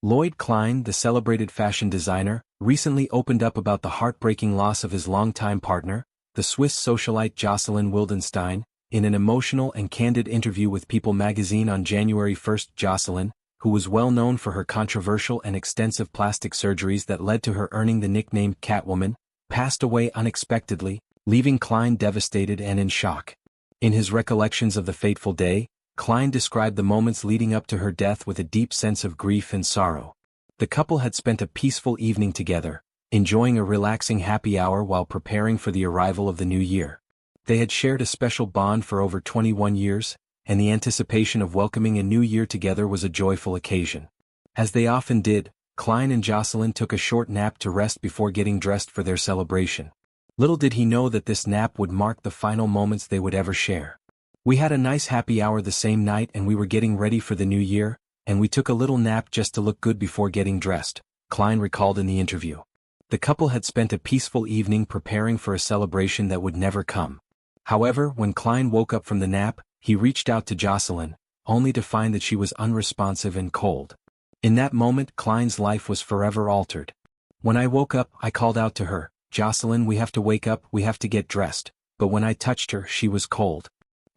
Lloyd Klein, the celebrated fashion designer, recently opened up about the heartbreaking loss of his longtime partner, the Swiss socialite Jocelyn Wildenstein, in an emotional and candid interview with People magazine on January 1. Jocelyn, who was well known for her controversial and extensive plastic surgeries that led to her earning the nickname Catwoman, passed away unexpectedly, leaving Klein devastated and in shock. In his recollections of the fateful day, Klein described the moments leading up to her death with a deep sense of grief and sorrow. The couple had spent a peaceful evening together, enjoying a relaxing happy hour while preparing for the arrival of the new year. They had shared a special bond for over 21 years, and the anticipation of welcoming a new year together was a joyful occasion. As they often did, Klein and Jocelyn took a short nap to rest before getting dressed for their celebration. Little did he know that this nap would mark the final moments they would ever share. "We had a nice happy hour the same night and we were getting ready for the new year, and we took a little nap just to look good before getting dressed," Klein recalled in the interview. The couple had spent a peaceful evening preparing for a celebration that would never come. However, when Klein woke up from the nap, he reached out to Jocelyn, only to find that she was unresponsive and cold. In that moment, Klein's life was forever altered. "When I woke up, I called out to her, 'Jocelyn, we have to wake up, we have to get dressed,' but when I touched her, she was cold."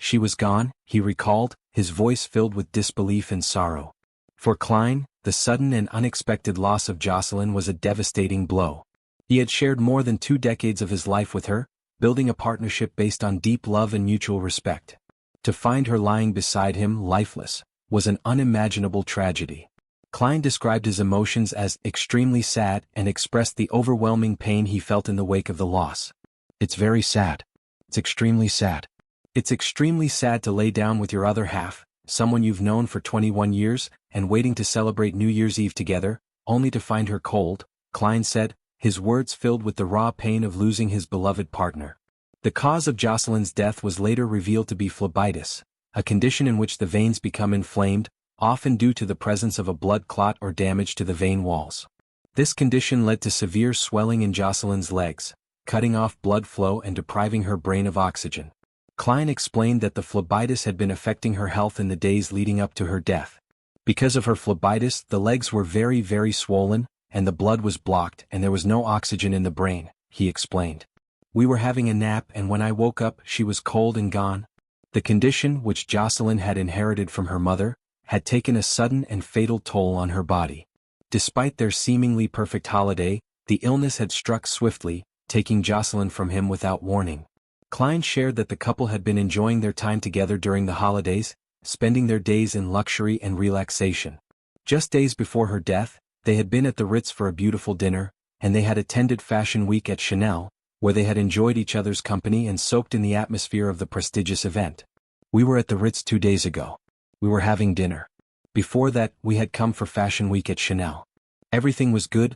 She was gone, he recalled, his voice filled with disbelief and sorrow. For Klein, the sudden and unexpected loss of Jocelyn was a devastating blow. He had shared more than 2 decades of his life with her, building a partnership based on deep love and mutual respect. To find her lying beside him, lifeless, was an unimaginable tragedy. Klein described his emotions as extremely sad and expressed the overwhelming pain he felt in the wake of the loss. "It's very sad. It's extremely sad. It's extremely sad to lay down with your other half, someone you've known for 21 years, and waiting to celebrate New Year's Eve together, only to find her cold," Klein said, his words filled with the raw pain of losing his beloved partner. The cause of Jocelyn's death was later revealed to be phlebitis, a condition in which the veins become inflamed, often due to the presence of a blood clot or damage to the vein walls. This condition led to severe swelling in Jocelyn's legs, cutting off blood flow and depriving her brain of oxygen. Klein explained that the phlebitis had been affecting her health in the days leading up to her death. Because of her phlebitis, the legs were very swollen, and the blood was blocked and there was no oxygen in the brain, he explained. "We were having a nap and when I woke up she was cold and gone." The condition, which Jocelyn had inherited from her mother, had taken a sudden and fatal toll on her body. Despite their seemingly perfect holiday, the illness had struck swiftly, taking Jocelyn from him without warning. Klein shared that the couple had been enjoying their time together during the holidays, spending their days in luxury and relaxation. Just days before her death, they had been at the Ritz for a beautiful dinner, and they had attended Fashion Week at Chanel, where they had enjoyed each other's company and soaked in the atmosphere of the prestigious event. "We were at the Ritz 2 days ago. We were having dinner. Before that, we had come for Fashion Week at Chanel. Everything was good,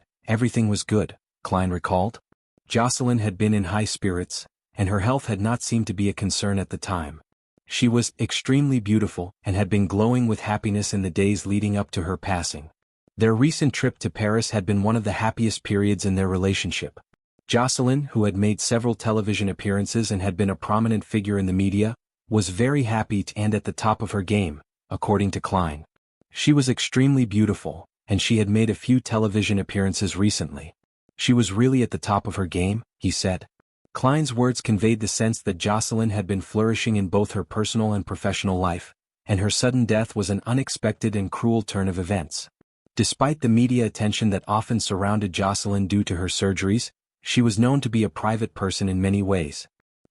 Klein recalled. Jocelyn had been in high spirits, and her health had not seemed to be a concern at the time. She was extremely beautiful and had been glowing with happiness in the days leading up to her passing. Their recent trip to Paris had been one of the happiest periods in their relationship. Jocelyn, who had made several television appearances and had been a prominent figure in the media, was very happy and at the top of her game, according to Klein. She was extremely beautiful, and she had made a few television appearances recently. She was really at the top of her game, he said. Klein's words conveyed the sense that Jocelyn had been flourishing in both her personal and professional life, and her sudden death was an unexpected and cruel turn of events. Despite the media attention that often surrounded Jocelyn due to her surgeries, she was known to be a private person in many ways.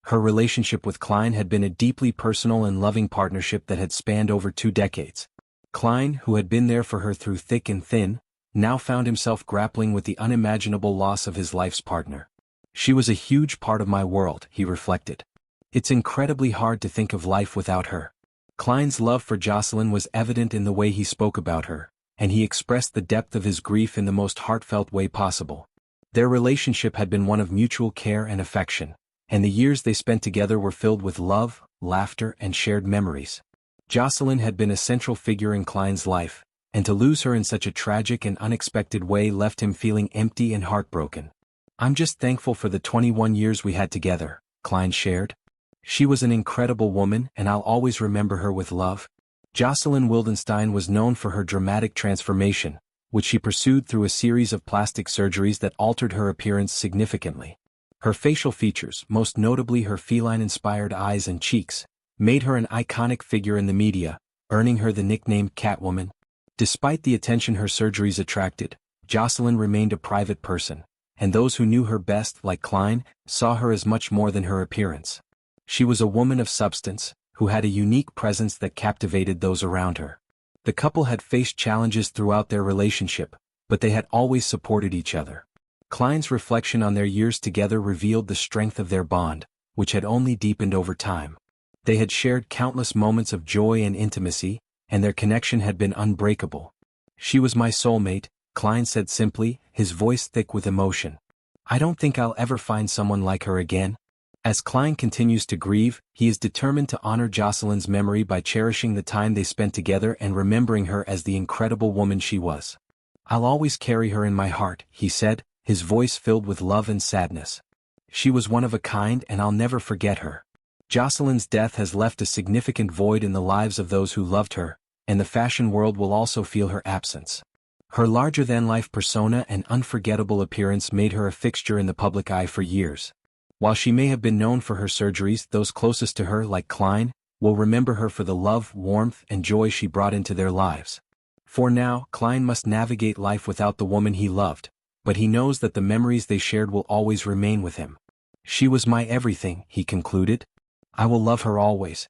Her relationship with Klein had been a deeply personal and loving partnership that had spanned over 2 decades. Klein, who had been there for her through thick and thin, now found himself grappling with the unimaginable loss of his life's partner. "She was a huge part of my world," he reflected. "It's incredibly hard to think of life without her." Klein's love for Jocelyn was evident in the way he spoke about her, and he expressed the depth of his grief in the most heartfelt way possible. Their relationship had been one of mutual care and affection, and the years they spent together were filled with love, laughter, and shared memories. Jocelyn had been a central figure in Klein's life, and to lose her in such a tragic and unexpected way left him feeling empty and heartbroken. "I'm just thankful for the 21 years we had together," Klein shared. "She was an incredible woman and I'll always remember her with love." Jocelyn Wildenstein was known for her dramatic transformation, which she pursued through a series of plastic surgeries that altered her appearance significantly. Her facial features, most notably her feline-inspired eyes and cheeks, made her an iconic figure in the media, earning her the nickname Catwoman. Despite the attention her surgeries attracted, Jocelyn remained a private person, and those who knew her best, like Klein, saw her as much more than her appearance. She was a woman of substance, who had a unique presence that captivated those around her. The couple had faced challenges throughout their relationship, but they had always supported each other. Klein's reflection on their years together revealed the strength of their bond, which had only deepened over time. They had shared countless moments of joy and intimacy, and their connection had been unbreakable. "She was my soulmate," Klein said simply, his voice thick with emotion. "I don't think I'll ever find someone like her again." As Klein continues to grieve, he is determined to honor Jocelyn's memory by cherishing the time they spent together and remembering her as the incredible woman she was. "I'll always carry her in my heart," he said, his voice filled with love and sadness. "She was one of a kind and I'll never forget her." Jocelyn's death has left a significant void in the lives of those who loved her, and the fashion world will also feel her absence. Her larger-than-life persona and unforgettable appearance made her a fixture in the public eye for years. While she may have been known for her surgeries, those closest to her, like Klein, will remember her for the love, warmth, and joy she brought into their lives. For now, Klein must navigate life without the woman he loved, but he knows that the memories they shared will always remain with him. "She was my everything," he concluded. "I will love her always,